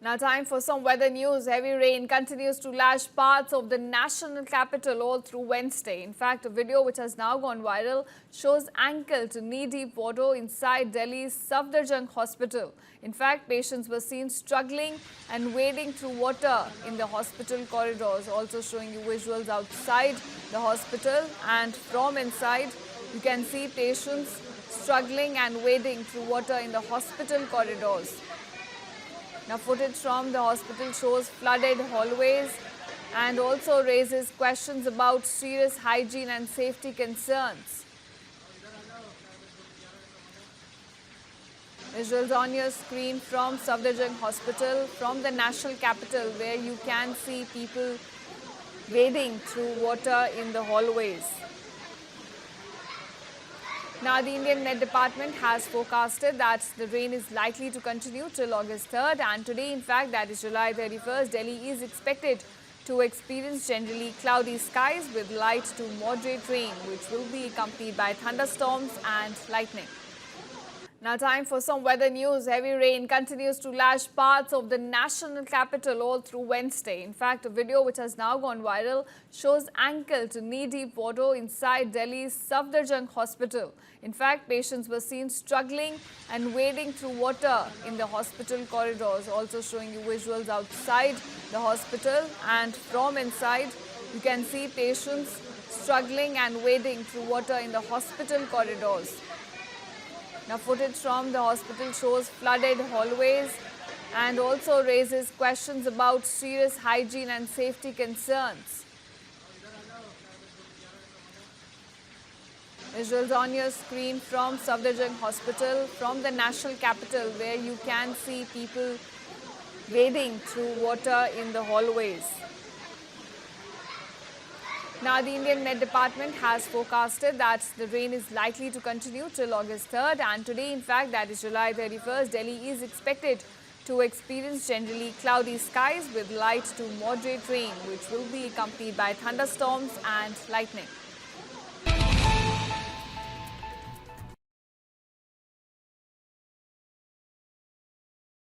Now time for some weather news. Heavy rain continues to lash parts of the national capital all through Wednesday. In fact, a video which has now gone viral shows ankle to knee-deep water inside Delhi's Safdarjung Hospital. In fact, patients were seen struggling and wading through water in the hospital corridors. Also showing you visuals outside the hospital, and from inside you can see patients struggling and wading through water in the hospital corridors. Now, footage from the hospital shows flooded hallways and also raises questions about serious hygiene and safety concerns. Visuals on your screen from Safdarjung Hospital, from the national capital, where you can see people wading through water in the hallways. Now, the Indian Met Department has forecasted that the rain is likely to continue till August 3rd, and today, in fact, that is July 31st, Delhi is expected to experience generally cloudy skies with light to moderate rain, which will be accompanied by thunderstorms and lightning. Now time for some weather news. Heavy rain continues to lash parts of the national capital all through Wednesday. In fact, a video which has now gone viral shows ankle to knee-deep water inside Delhi's Safdarjung Hospital. In fact, patients were seen struggling and wading through water in the hospital corridors. Also showing you visuals outside the hospital, and from inside you can see patients struggling and wading through water in the hospital corridors. Now, footage from the hospital shows flooded hallways and also raises questions about serious hygiene and safety concerns. Visuals on your screen from Safdarjung Hospital, from the national capital, where you can see people wading through water in the hallways. Now, the Indian Met Department has forecasted that the rain is likely to continue till August 3rd, and today, in fact, that is July 31st, Delhi is expected to experience generally cloudy skies with light to moderate rain, which will be accompanied by thunderstorms and lightning.